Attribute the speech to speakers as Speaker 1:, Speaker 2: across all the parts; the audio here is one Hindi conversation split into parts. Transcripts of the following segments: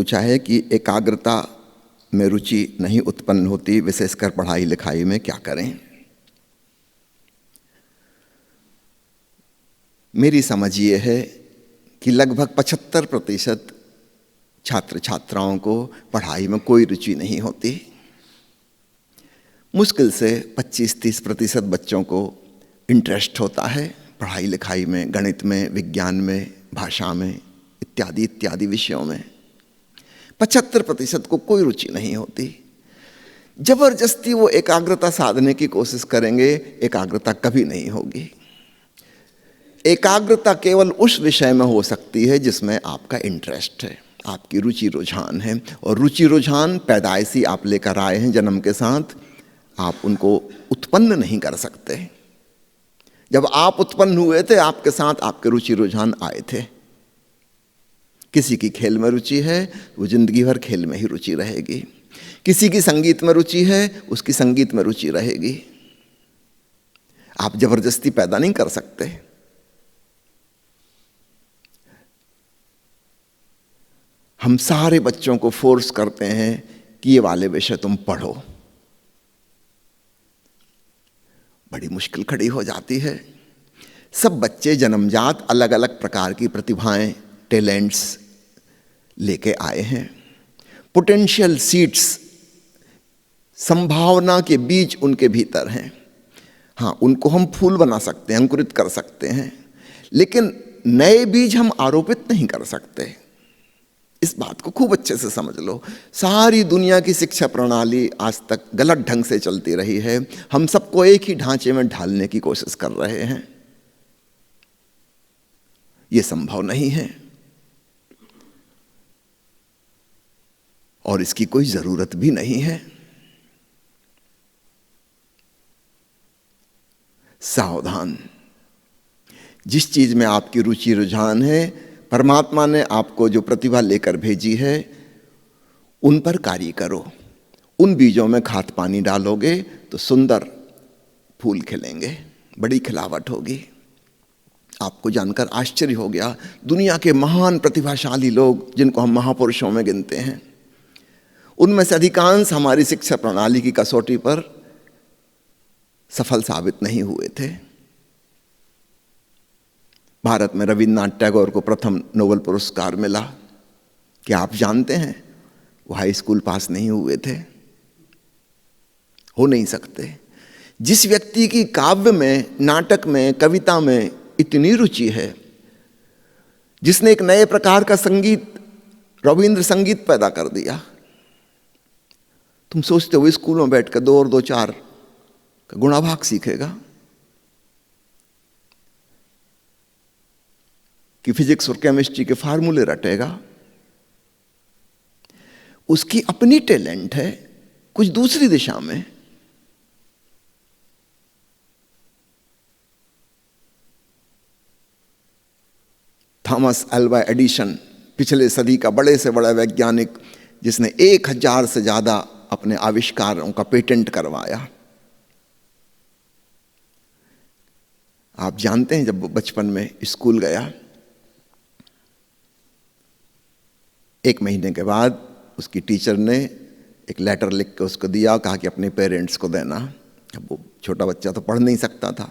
Speaker 1: पूछा है कि एकाग्रता में रुचि नहीं उत्पन्न होती, विशेषकर पढ़ाई लिखाई में, क्या करें? मेरी समझ ये है कि लगभग 75% छात्र छात्राओं को पढ़ाई में कोई रुचि नहीं होती। मुश्किल से 25-30% बच्चों को इंटरेस्ट होता है पढ़ाई लिखाई में, गणित में, विज्ञान में, भाषा में, इत्यादि इत्यादि विषयों में। 75% को कोई रुचि नहीं होती। जबरदस्ती वो एकाग्रता साधने की कोशिश करेंगे, एकाग्रता कभी नहीं होगी। एकाग्रता केवल उस विषय में हो सकती है जिसमें आपका इंटरेस्ट है, आपकी रुचि रुझान है। और रुचि रुझान पैदाइशी आप लेकर आए हैं जन्म के साथ, आप उनको उत्पन्न नहीं कर सकते। जब आप उत्पन्न हुए थे, आपके साथ आपके रुचि रुझान आए थे। किसी की खेल में रुचि है, वो जिंदगी भर खेल में ही रुचि रहेगी। किसी की संगीत में रुचि है, उसकी संगीत में रुचि रहेगी। आप जबरदस्ती पैदा नहीं कर सकते। हम सारे बच्चों को फोर्स करते हैं कि ये वाले विषय तुम पढ़ो। बड़ी मुश्किल खड़ी हो जाती है। सब बच्चे जन्मजात अलग अलग प्रकार की प्रतिभाएं, टैलेंट्स लेके आए हैं। पोटेंशियल सीड्स, संभावना के बीज उनके भीतर हैं। हाँ, उनको हम फूल बना सकते हैं, अंकुरित कर सकते हैं, लेकिन नए बीज हम आरोपित नहीं कर सकते। इस बात को खूब अच्छे से समझ लो। सारी दुनिया की शिक्षा प्रणाली आज तक गलत ढंग से चलती रही है। हम सबको एक ही ढांचे में ढालने की कोशिश कर रहे हैं। यह संभव नहीं है और इसकी कोई जरूरत भी नहीं है। सावधान। जिस चीज में आपकी रुचि रुझान है, परमात्मा ने आपको जो प्रतिभा लेकर भेजी है, उन पर कार्य करो। उन बीजों में खाद पानी डालोगे तो सुंदर फूल खिलेंगे, बड़ी खिलावट होगी। आपको जानकर आश्चर्य हो गया, दुनिया के महान प्रतिभाशाली लोग जिनको हम महापुरुषों में गिनते हैं, उनमें से अधिकांश हमारी शिक्षा प्रणाली की कसौटी पर सफल साबित नहीं हुए थे। भारत में रविन्द्रनाथ टैगोर को प्रथम नोबेल पुरस्कार मिला। क्या आप जानते हैं वो हाई स्कूल पास नहीं हुए थे? हो नहीं सकते। जिस व्यक्ति की काव्य में, नाटक में, कविता में इतनी रुचि है, जिसने एक नए प्रकार का संगीत, रविंद्र संगीत पैदा कर दिया, तुम सोचते हो स्कूल में बैठकर 2 और 2 4 का गुणाभाग सीखेगा कि फिजिक्स और केमिस्ट्री के फार्मूले रटेगा? उसकी अपनी टैलेंट है कुछ दूसरी दिशा में। थॉमस अल्वा एडिसन, पिछले सदी का बड़े से बड़ा वैज्ञानिक, जिसने 1000 से ज्यादा अपने आविष्कारों का पेटेंट करवाया। आप जानते हैं, जब वो बचपन में स्कूल गया, 1 महीने के बाद उसकी टीचर ने एक लेटर लिख के उसको दिया, कहा कि अपने पेरेंट्स को देना। अब वो छोटा बच्चा तो पढ़ नहीं सकता था,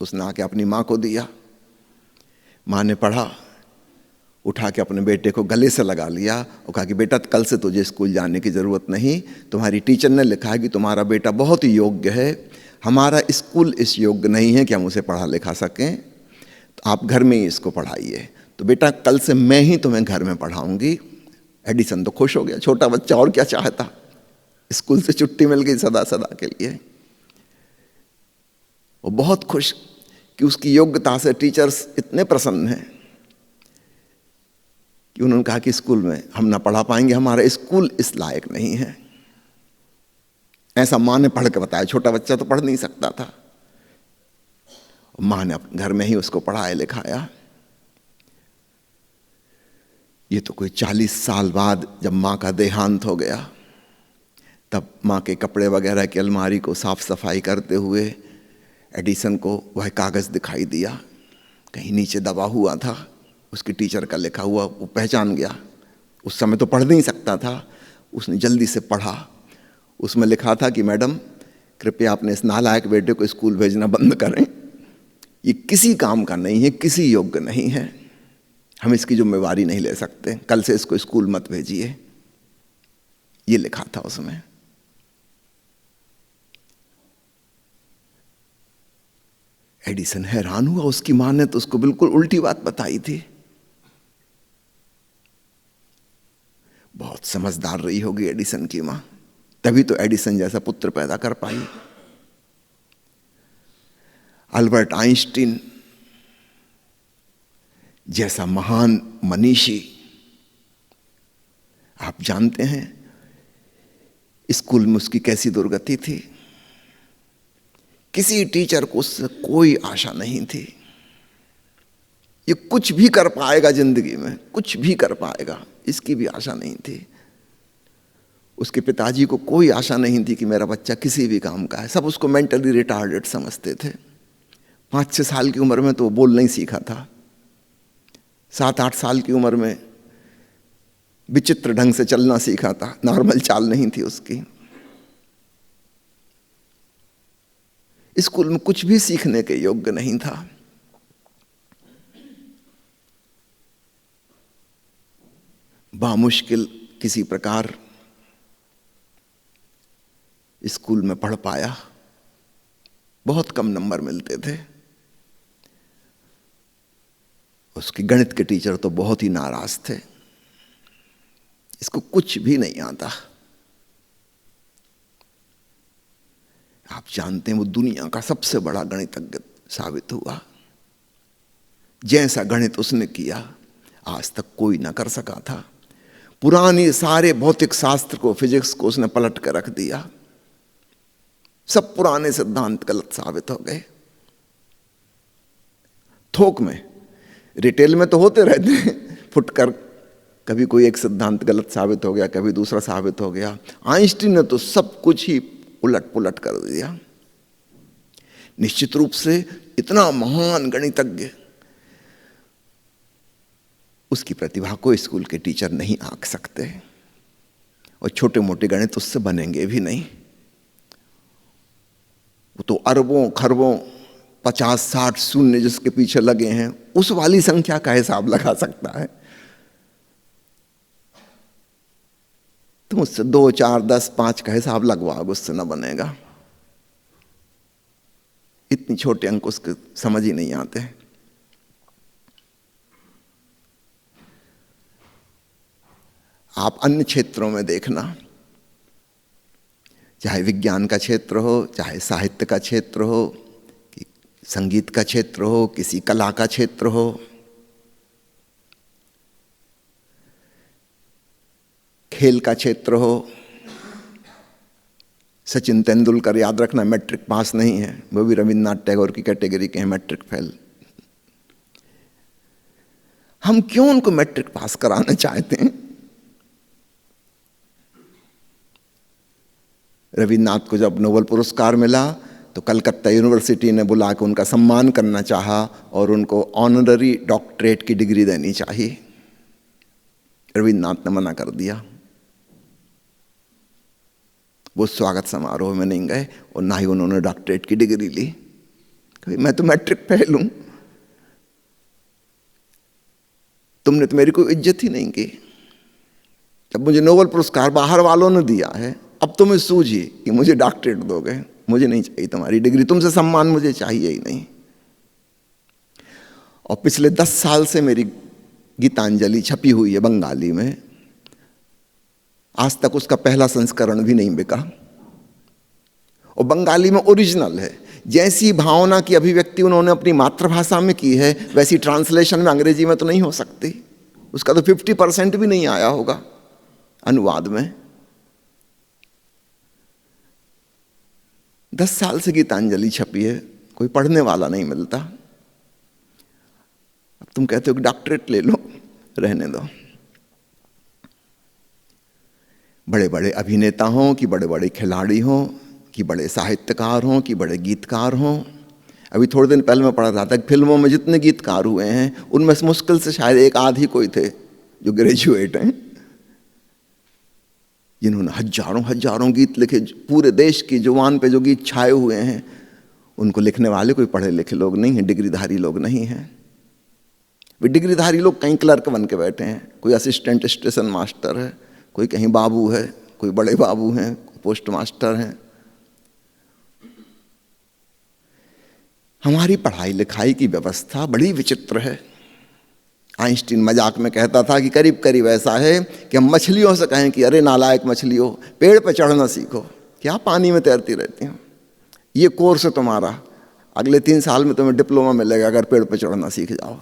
Speaker 1: उसने आके अपनी माँ को दिया। माँ ने पढ़ा, उठा के अपने बेटे को गले से लगा लिया और कहा कि बेटा, कल से तुझे स्कूल जाने की ज़रूरत नहीं। तुम्हारी टीचर ने लिखा है कि तुम्हारा बेटा बहुत ही योग्य है, हमारा स्कूल इस योग्य नहीं है कि हम उसे पढ़ा लिखा सकें, तो आप घर में ही इसको पढ़ाइए। तो बेटा, कल से मैं ही तुम्हें घर में पढ़ाऊंगी। एडिसन तो खुश हो गया, छोटा बच्चा और क्या चाहता, स्कूल से छुट्टी मिल गई सदा सदा के लिए। वो बहुत खुश कि उसकी योग्यता से टीचर्स इतने प्रसन्न हैं कि उन्होंने कहा कि स्कूल में हम ना पढ़ा पाएंगे, हमारा स्कूल इस लायक नहीं है। ऐसा माँ ने पढ़ के बताया। छोटा बच्चा तो पढ़ नहीं सकता था, माँ ने घर में ही उसको पढ़ाया लिखाया। ये तो कोई 40 साल बाद जब माँ का देहांत हो गया, तब माँ के कपड़े वगैरह की अलमारी को साफ सफाई करते हुए एडिसन को वह कागज़ दिखाई दिया। कहीं नीचे दबा हुआ था, उसकी टीचर का लिखा हुआ, वो पहचान गया। उस समय तो पढ़ नहीं सकता था, उसने जल्दी से पढ़ा। उसमें लिखा था कि मैडम कृपया अपने इस नालायक बेटे को स्कूल भेजना बंद करें, ये किसी काम का नहीं है, किसी योग्य नहीं है, हम इसकी जिम्मेवारी नहीं ले सकते, कल से इसको स्कूल मत भेजिए। ये लिखा था उसमें। एडिसन हैरान हुआ, उसकी मां ने तो उसको बिल्कुल उल्टी बात बताई थी। बहुत समझदार रही होगी एडिसन की मां, तभी तो एडिसन जैसा पुत्र पैदा कर पाई। अल्बर्ट आइंस्टीन जैसा महान मनीषी, आप जानते हैं स्कूल में उसकी कैसी दुर्गति थी। किसी टीचर को उससे कोई आशा नहीं थी, ये कुछ भी कर पाएगा जिंदगी में, कुछ भी कर पाएगा, इसकी भी आशा नहीं थी। उसके पिताजी को कोई आशा नहीं थी कि मेरा बच्चा किसी भी काम का है, सब उसको मेंटली रिटार्डेड समझते थे। 5-6 साल की उम्र में तो वो बोल नहीं सीखा था, 7-8 साल की उम्र में विचित्र ढंग से चलना सीखा था, नॉर्मल चाल नहीं थी उसकी। स्कूल में कुछ भी सीखने के योग्य नहीं था। बामुश्किल किसी प्रकार स्कूल में पढ़ पाया, बहुत कम नंबर मिलते थे। उसके गणित के टीचर तो बहुत ही नाराज थे, इसको कुछ भी नहीं आता। आप जानते हैं वो दुनिया का सबसे बड़ा गणितज्ञ साबित हुआ। जैसा गणित उसने किया आज तक कोई ना कर सका था। पुराने सारे भौतिक शास्त्र को, फिजिक्स को उसने पलट कर रख दिया। सब पुराने सिद्धांत गलत साबित हो गए। थोक में, रिटेल में तो होते रहते हैं फुटकर, कभी कोई एक सिद्धांत गलत साबित हो गया, कभी दूसरा साबित हो गया। आइंस्टीन ने तो सब कुछ ही उलट पुलट कर दिया। निश्चित रूप से इतना महान गणितज्ञ, उसकी प्रतिभा को स्कूल के टीचर नहीं आंक सकते, और छोटे मोटे गणित उससे बनेंगे भी नहीं। वो तो अरबों खरबों 50-60 शून्य जिसके पीछे लगे हैं, उस वाली संख्या का हिसाब लगा सकता है। तुम उससे 2, 4, 10, 5 का हिसाब लगवाओ, उससे न बनेगा। इतनी छोटे अंक उसके समझ ही नहीं आते। आप अन्य क्षेत्रों में देखना, चाहे विज्ञान का क्षेत्र हो, चाहे साहित्य का क्षेत्र हो, कि संगीत का क्षेत्र हो, किसी कला का क्षेत्र हो, खेल का क्षेत्र हो। सचिन तेंदुलकर, याद रखना, मैट्रिक पास नहीं है, वो भी रविन्द्रनाथ टैगोर की कैटेगरी के हैं, मैट्रिक फेल। हम क्यों उनको मैट्रिक पास कराना चाहते हैं? रविन्द्रनाथ को जब नोबेल पुरस्कार मिला तो कलकत्ता यूनिवर्सिटी ने बुला के उनका सम्मान करना चाहा और उनको ऑनररी डॉक्टरेट की डिग्री देनी चाहिए। रविन्द्रनाथ ने मना कर दिया। वो स्वागत समारोह में नहीं गए और ना ही उन्होंने डॉक्टरेट की डिग्री ली। कभी मैं तो मैट्रिक फेल हूं, तुमने तो मेरी कोई इज्जत ही नहीं की। जब मुझे नोबेल पुरस्कार बाहर वालों ने दिया है, अब तुम्हें सूझिए कि मुझे डॉक्टरेट दोगे। मुझे नहीं चाहिए तुम्हारी डिग्री, तुमसे सम्मान मुझे चाहिए ही नहीं। और पिछले 10 साल से मेरी गीतांजलि छपी हुई है बंगाली में, आज तक उसका पहला संस्करण भी नहीं बिका। और बंगाली में ओरिजिनल है। जैसी भावना की अभिव्यक्ति उन्होंने अपनी मातृभाषा में की है, वैसी ट्रांसलेशन में अंग्रेजी में तो नहीं हो सकती। उसका तो 50% भी नहीं आया होगा अनुवाद में। 10 साल से गीतांजलि छपी है, कोई पढ़ने वाला नहीं मिलता। अब तुम कहते हो कि डॉक्टरेट ले लो, रहने दो। बड़े बड़े अभिनेता हों कि बड़े बड़े खिलाड़ी हों कि बड़े साहित्यकार हों कि बड़े गीतकार हों। अभी थोड़े दिन पहले मैं पढ़ रहा था कि फिल्मों में जितने गीतकार हुए हैं उनमें से मुश्किल से शायद एक आध ही कोई थे जो ग्रेजुएट हैं। जिन्होंने हजारों हजारों गीत लिखे, पूरे देश की जुबान पे जो गीत छाए हुए हैं, उनको लिखने वाले कोई पढ़े लिखे लोग नहीं हैं, डिग्रीधारी लोग नहीं हैं। वे डिग्रीधारी लोग कहीं क्लर्क बन के बैठे हैं, कोई असिस्टेंट स्टेशन मास्टर है, कोई कहीं बाबू है, कोई बड़े बाबू हैं, पोस्ट मास्टर हैं। हमारी पढ़ाई लिखाई की व्यवस्था बड़ी विचित्र है। आइंस्टीन मजाक में कहता था कि करीब करीब ऐसा है कि हम मछलियों से कहें कि अरे नालायक मछलियों, पेड़ पे चढ़ना सीखो, क्या पानी में तैरती रहती हो, ये कोर्स है तुम्हारा, अगले 3 साल में तुम्हें डिप्लोमा मिलेगा अगर पेड़ पे चढ़ना सीख जाओ।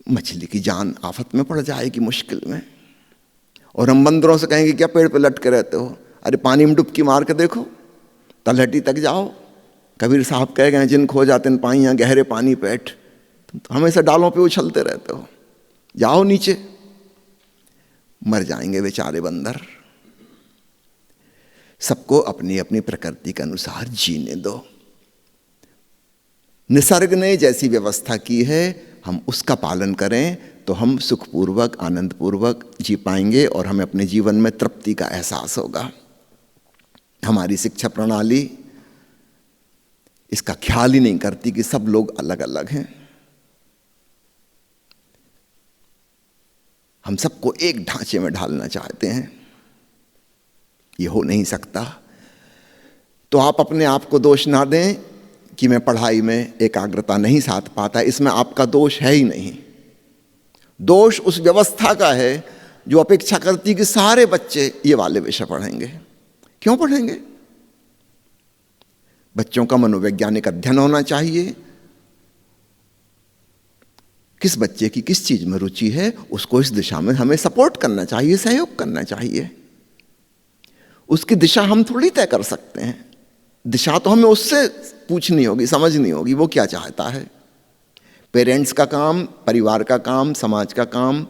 Speaker 1: मछली की जान आफत में पड़ जाएगी, मुश्किल में। और हम बंदरों से कहेंगे क्या पेड़ पे लटके रहते हो, अरे पानी में डुबकी मार के देखो, तलहटी तक जाओ। कबीर साहब कह गए जिन खो जाते पाइयां गहरे पानी पेट, तुम तो हमेशा डालों पे उछलते रहते हो, जाओ नीचे। मर जाएंगे बेचारे बंदर। सबको अपनी अपनी प्रकृति के अनुसार जीने दो। निसर्ग ने जैसी व्यवस्था की है हम उसका पालन करें तो हम सुखपूर्वक आनंदपूर्वक जी पाएंगे और हमें अपने जीवन में तृप्ति का एहसास होगा। हमारी शिक्षा प्रणाली इसका ख्याल ही नहीं करती कि सब लोग अलग अलग हैं। हम सबको एक ढांचे में ढालना चाहते हैं, ये हो नहीं सकता। तो आप अपने आप को दोष ना दें कि मैं पढ़ाई में एकाग्रता नहीं साध पाता, इसमें आपका दोष है ही नहीं। दोष उस व्यवस्था का है जो अपेक्षा करती कि सारे बच्चे ये वाले विषय पढ़ेंगे। क्यों पढ़ेंगे? बच्चों का मनोवैज्ञानिक अध्ययन होना चाहिए, किस बच्चे की किस चीज में रुचि है उसको इस दिशा में हमें सपोर्ट करना चाहिए, सहयोग करना चाहिए। उसकी दिशा हम थोड़ी तय कर सकते हैं, दिशा तो हमें उससे पूछनी होगी, समझनी होगी वो क्या चाहता है। पेरेंट्स का काम, परिवार का काम, समाज का काम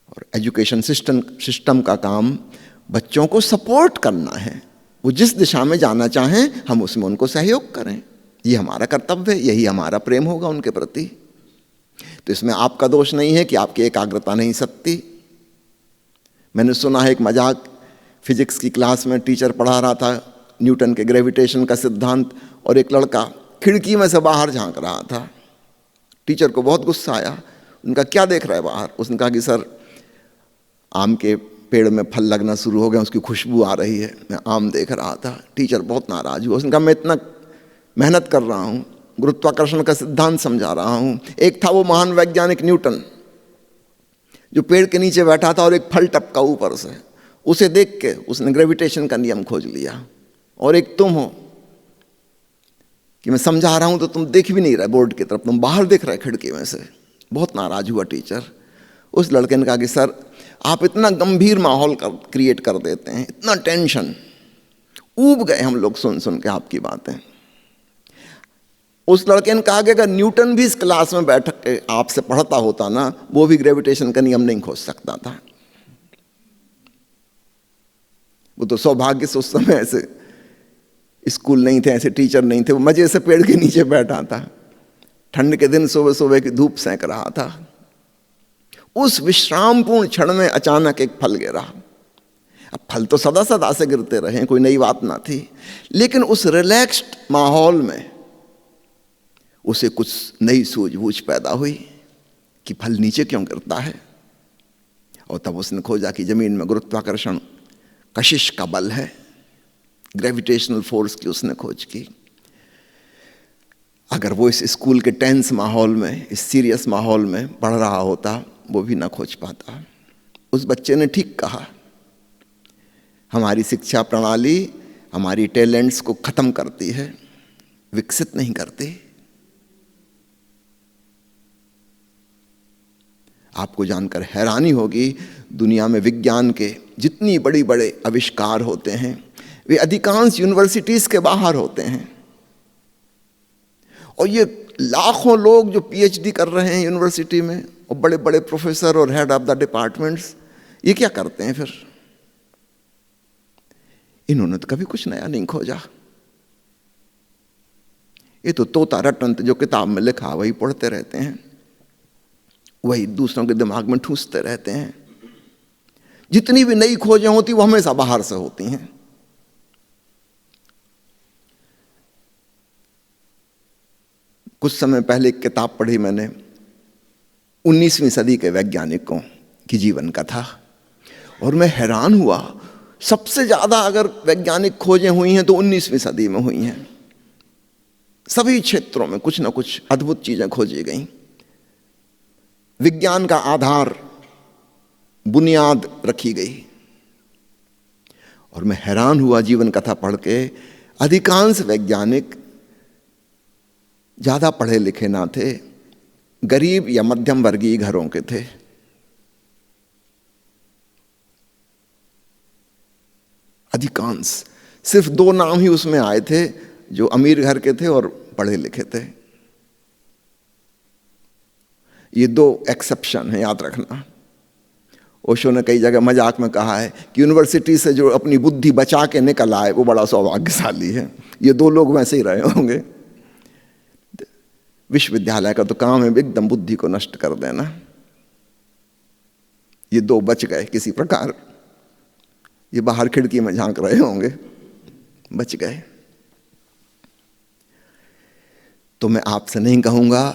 Speaker 1: और एजुकेशन सिस्टम का काम बच्चों को सपोर्ट करना है। वो जिस दिशा में जाना चाहें हम उसमें उनको सहयोग करें, ये हमारा कर्तव्य है, यही हमारा प्रेम होगा उनके प्रति। तो इसमें आपका दोष नहीं है कि आपकी एकाग्रता नहीं सकती। मैंने सुना है एक मजाक, फिजिक्स की क्लास में टीचर पढ़ा रहा था न्यूटन के ग्रेविटेशन का सिद्धांत, और एक लड़का खिड़की में से बाहर झांक रहा था। टीचर को बहुत गुस्सा आया, उनका क्या देख रहा है बाहर? उसने कहा कि सर आम के पेड़ में फल लगना शुरू हो गए, उसकी खुशबू आ रही है, मैं आम देख रहा था। टीचर बहुत नाराज हुआ, उसने कहा मैं इतना मेहनत कर रहा हूँ, गुरुत्वाकर्षण का सिद्धांत समझा रहा हूँ। एक था वो महान वैज्ञानिक न्यूटन जो पेड़ के नीचे बैठा था और एक फल टपका ऊपर से, उसे देख के उसने ग्रेविटेशन का नियम खोज लिया। और एक तुम हो कि मैं समझा रहा हूं तो तुम देख भी नहीं रहे बोर्ड की तरफ, तुम बाहर देख रहे खिड़की में से। बहुत नाराज हुआ टीचर। उस लड़के ने कहा कि सर आप इतना गंभीर माहौल क्रिएट कर देते हैं, इतना टेंशन, ऊब गए हम लोग सुन सुन के आपकी बातें। उस लड़के ने कहा कि अगर न्यूटन भी इस क्लास में बैठ के आपसे पढ़ता होता ना, वो भी ग्रेविटेशन का नियम नहीं खोज सकता था। वो तो सौभाग्य से उस समय ऐसे स्कूल नहीं थे, ऐसे टीचर नहीं थे, वो मजे से पेड़ के नीचे बैठा था, ठंड के दिन सुबह सुबह की धूप सेंक रहा था। उस विश्रामपूर्ण क्षण में अचानक एक फल गिरा। अब फल तो सदा सदा से गिरते रहे, कोई नई बात ना थी, लेकिन उस रिलैक्स्ड माहौल में उसे कुछ नई सूझबूझ पैदा हुई कि फल नीचे क्यों गिरता है। और तब उसने खोजा कि जमीन में गुरुत्वाकर्षण कशिश का बल है, ग्रेविटेशनल फोर्स की उसने खोज की। अगर वो इस स्कूल के टेंस माहौल में, इस सीरियस माहौल में पढ़ रहा होता, वो भी ना खोज पाता। उस बच्चे ने ठीक कहा, हमारी शिक्षा प्रणाली हमारी टैलेंट्स को खत्म करती है, विकसित नहीं करती। आपको जानकर हैरानी होगी, दुनिया में विज्ञान के जितनी बड़ी बड़े आविष्कार होते हैं वे अधिकांश यूनिवर्सिटीज के बाहर होते हैं। और ये लाखों लोग जो पीएचडी कर रहे हैं यूनिवर्सिटी में, और बड़े बड़े प्रोफेसर और हेड ऑफ द डिपार्टमेंट्स, ये क्या करते हैं फिर? इन्होंने तो कभी कुछ नया नहीं खोजा। ये तो तोता रटंत जो किताब में लिखा वही पढ़ते रहते हैं, वही दूसरों के दिमाग में ठूंसते रहते हैं। जितनी भी नई खोजें होती वो हमेशा बाहर से होती हैं। कुछ समय पहले एक किताब पढ़ी मैंने, 19वीं सदी के वैज्ञानिकों की जीवन कथा, और मैं हैरान हुआ। सबसे ज्यादा अगर वैज्ञानिक खोजें हुई हैं तो 19वीं सदी में हुई हैं। सभी क्षेत्रों में कुछ ना कुछ अद्भुत चीजें खोजी गई। विज्ञान का आधार, बुनियाद रखी गई। और मैं हैरान हुआ जीवन कथा पढ़ के, अधिकांश वैज्ञानिक ज्यादा पढ़े लिखे ना थे, गरीब या मध्यम वर्गीय घरों के थे। अधिकांश, सिर्फ 2 नाम ही उसमें आए थे जो अमीर घर के थे और पढ़े लिखे थे। ये 2 एक्सेप्शन है, याद रखना। ओशो ने कई जगह मजाक में कहा है कि यूनिवर्सिटी से जो अपनी बुद्धि बचा के निकल आए वो बड़ा सौभाग्यशाली है। ये 2 लोग वैसे ही रहे होंगे। विश्वविद्यालय का तो काम है एकदम बुद्धि को नष्ट कर देना। ये 2 बच गए किसी प्रकार। ये बाहर खिड़की में झांक रहे होंगे, बच गए। तो मैं आपसे नहीं कहूंगा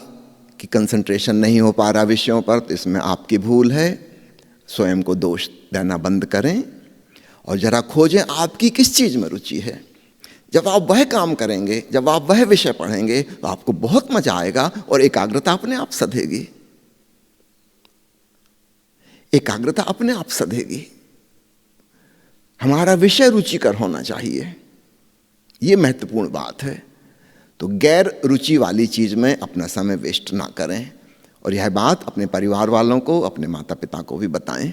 Speaker 1: कि कंसंट्रेशन नहीं हो पा रहा विषयों पर, तो इसमें आपकी भूल है। स्वयं को दोष देना बंद करें और जरा खोजें आपकी किस चीज में रुचि है। जब आप वह काम करेंगे, जब आप वह विषय पढ़ेंगे, तो आपको बहुत मजा आएगा और एकाग्रता अपने आप सधेगी। एकाग्रता अपने आप सधेगी। हमारा विषय रुचिकर होना चाहिए, यह महत्वपूर्ण बात है। तो गैर रुचि वाली चीज में अपना समय वेस्ट ना करें, और यह बात अपने परिवार वालों को, अपने माता पिता को भी बताएं।